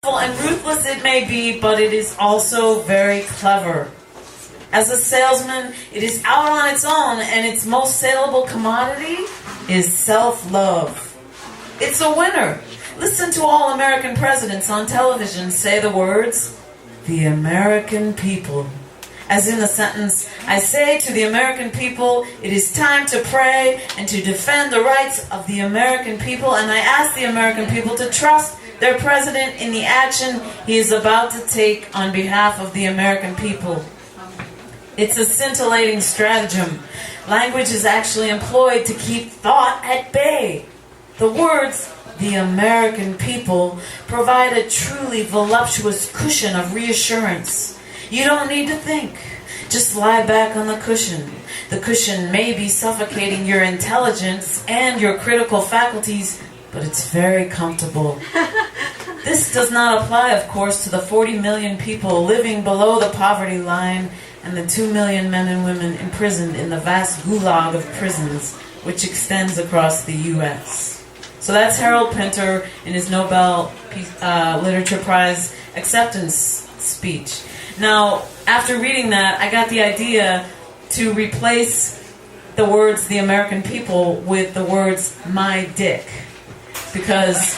And ruthless it may be, but it is also very clever. As a salesman, it is out on its own, and its most saleable commodity is self-love. It's a winner. Listen to all American presidents on television say the words, "The American people." As in the sentence, "I say to the American people, it is time to pray and to defend the rights of the American people, and I ask the American people to trust their president in the action he is about to take on behalf of the American people." It's a scintillating stratagem. Language is actually employed to keep thought at bay. The words, "the American people," provide a truly voluptuous cushion of reassurance. You don't need to think. Just lie back on the cushion. The cushion may be suffocating your intelligence and your critical faculties, but it's very comfortable. This does not apply, of course, to the 40 million people living below the poverty line and the 2 million men and women imprisoned in the vast gulag of prisons, which extends across the U.S. So that's Harold Pinter in his Nobel Literature Prize acceptance speech. Now, after reading that, I got the idea to replace the words "the American people" with the words "my dick." Because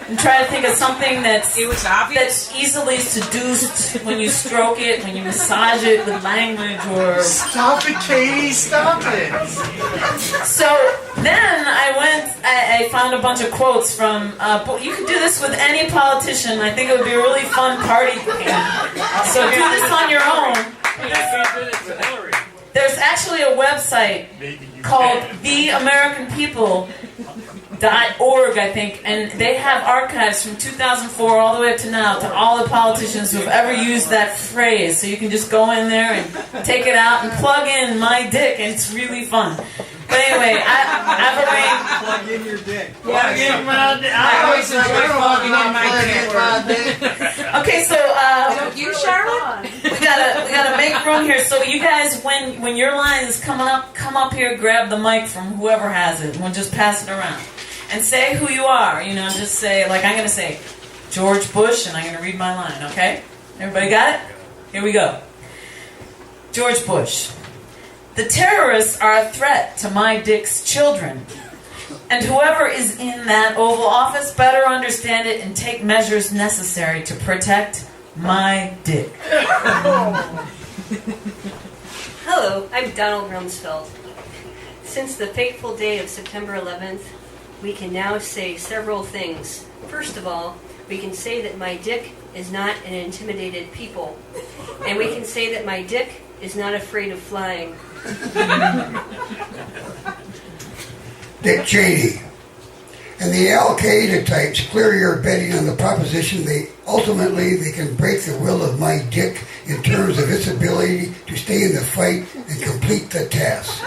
I'm trying to think of something that's easily seduced when you stroke it, when you massage it with language, or... Stop it, Katie, stop it! So then I found a bunch of quotes from, you could do this with any politician. I think it would be a really fun party game. So do this on your own. There's actually a website called theamericanpeople.org, I think, and they have archives from 2004 all the way up to now to all the politicians who have ever used that phrase. So you can just go in there and take it out and plug in "my dick," and it's really fun. But anyway, I've arranged... Plug in your dick. Plug in my dick. I always enjoy plugging in my dick. Okay, so Don't you, Charlotte? we gotta make room here. So you guys, when your line is coming up, come up here, grab the mic from whoever has it, and we'll just pass it around. And say who you are, just say, like I'm going to say, George Bush, and I'm going to read my line, okay? Everybody got it? Here we go. George Bush. The terrorists are a threat to my dick's children. And whoever is in that Oval Office better understand it and take measures necessary to protect my dick. Hello, I'm Donald Rumsfeld. Since the fateful day of September 11th, we can now say several things. First of all, we can say that my dick is not an intimidated people. And we can say that my dick is not afraid of flying. Dick Cheney. And the Al-Qaeda types clearly are betting on the proposition they can break the will of my dick in terms of its ability to stay in the fight and complete the task.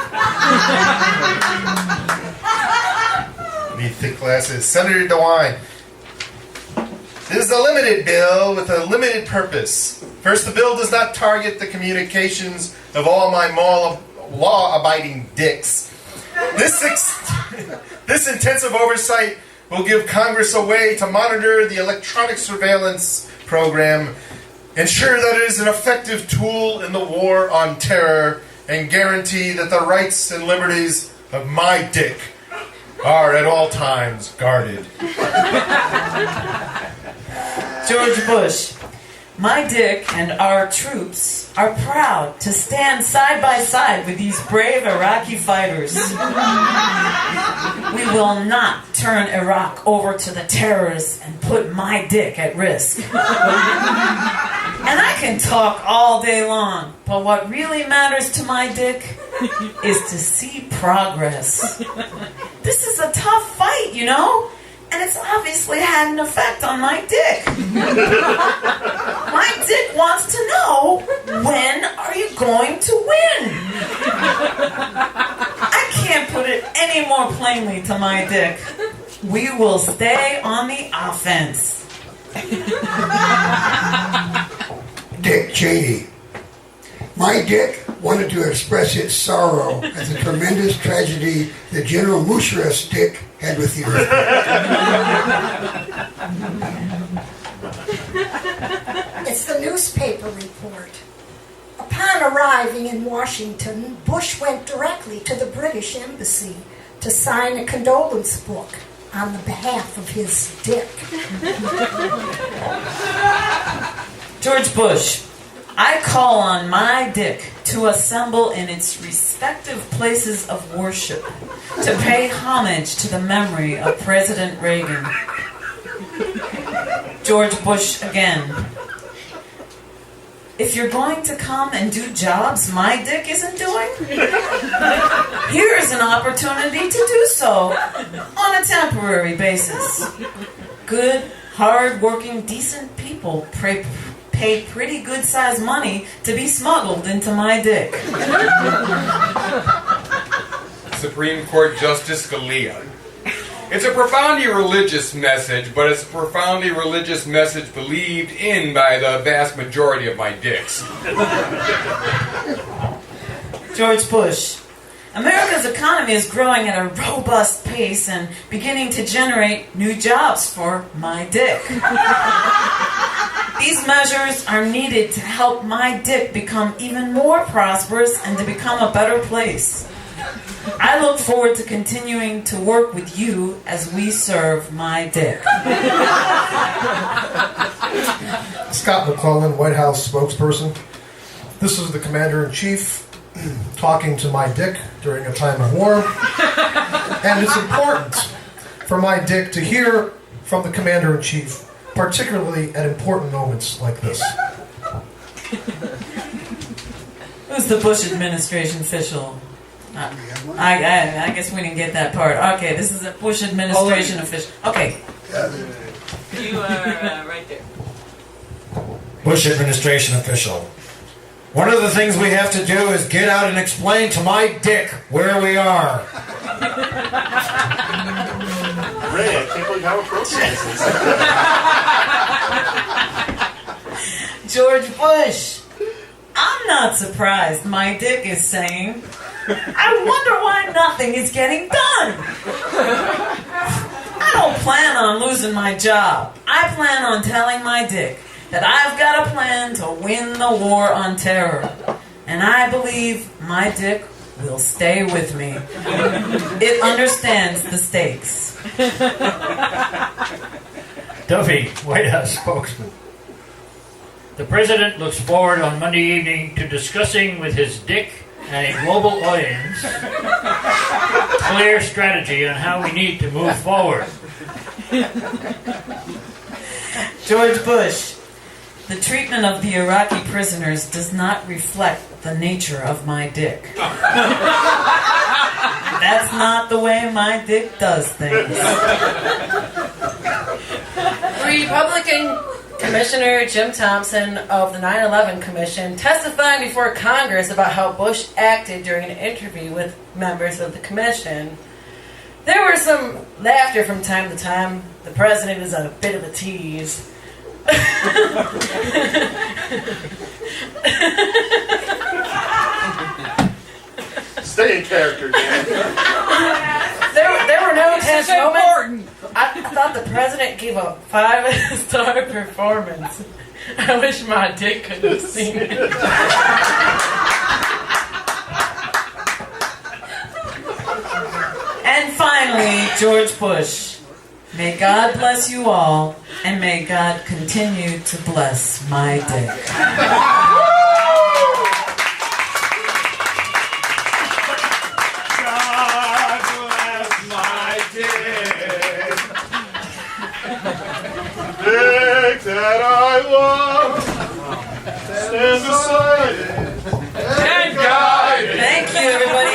Need thick glasses. Senator DeWine. This is a limited bill with a limited purpose. First, the bill does not target the communications of all my law-abiding dicks. This intensive oversight will give Congress a way to monitor the electronic surveillance program, ensure that it is an effective tool in the war on terror, and guarantee that the rights and liberties of my dick are at all times guarded. George Bush. My dick and our troops are proud to stand side by side with these brave Iraqi fighters. We will not turn Iraq over to the terrorists and put my dick at risk. And I can talk all day long, but what really matters to my dick is to see progress. This is a tough fight, and it's obviously had an effect on my dick. My dick wants to know, when are you going to win? I can't put it any more plainly to my dick. We will stay on the offense. Dick Cheney. My dick wanted to express its sorrow at the tremendous tragedy that General Musharraf's dick had with the earth. It's the newspaper report. Upon arriving in Washington, Bush went directly to the British Embassy to sign a condolence book on the behalf of his dick. George Bush, I call on my dick to assemble in its respective places of worship to pay homage to the memory of President Reagan. George Bush again. If you're going to come and do jobs my dick isn't doing, here is an opportunity to do so on a temporary basis. Good, hard-working, decent people pay pretty good-sized money to be smuggled into my dick. Supreme Court Justice Scalia. It's a profoundly religious message, but it's a profoundly religious message believed in by the vast majority of my dicks. George Bush. America's economy is growing at a robust pace and beginning to generate new jobs for my dick. These measures are needed to help my dick become even more prosperous and to become a better place. I look forward to continuing to work with you as we serve my dick. Scott McClellan, White House spokesperson. This is the Commander-in-Chief talking to my dick during a time of war. And it's important for my dick to hear from the Commander-in-Chief, particularly at important moments like this. Who's the Bush administration official? I guess we didn't get that part. Okay, this is a Bush administration official. Okay. You are right there. Bush administration official. One of the things we have to do is get out and explain to my dick where we are. Ray, I can't believe how appropriate this is. George Bush. I'm not surprised my dick is saying, I wonder why nothing is getting done. I don't plan on losing my job. I plan on telling my dick that I've got a plan to win the war on terror. And I believe my dick will stay with me. It understands the stakes. Duffy, White House spokesman. The President looks forward on Monday evening to discussing with his dick and a global audience clear strategy on how we need to move forward. George Bush, the treatment of the Iraqi prisoners does not reflect the nature of my dick. That's not the way my dick does things. Republican Commissioner Jim Thompson of the 9/11 Commission testifying before Congress about how Bush acted during an interview with members of the commission. There was some laughter from time to time. The president is a bit of a tease. Stay in character, Dan. There were no tense moments. I thought the president gave a 5-star performance. I wish my dick could have seen it. And finally, George Bush. May God bless you all, and may God continue to bless my dick. Dick that I love stands beside it and guide it. Thank you, everybody.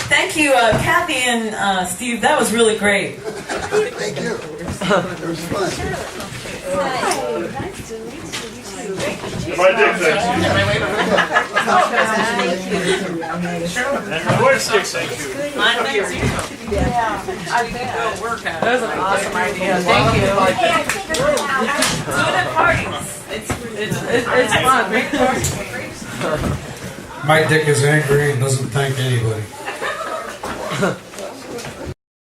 Thank you, Kathy and Steve. That was really great. Thank you. It was fun. My dick thanks And my voice sticks, thank you. Mine thanks you. Yeah, I think it'll work out. That was an awesome idea. Thank you. Do it at parties. It's fun. Big parties. My dick is angry and doesn't thank anybody.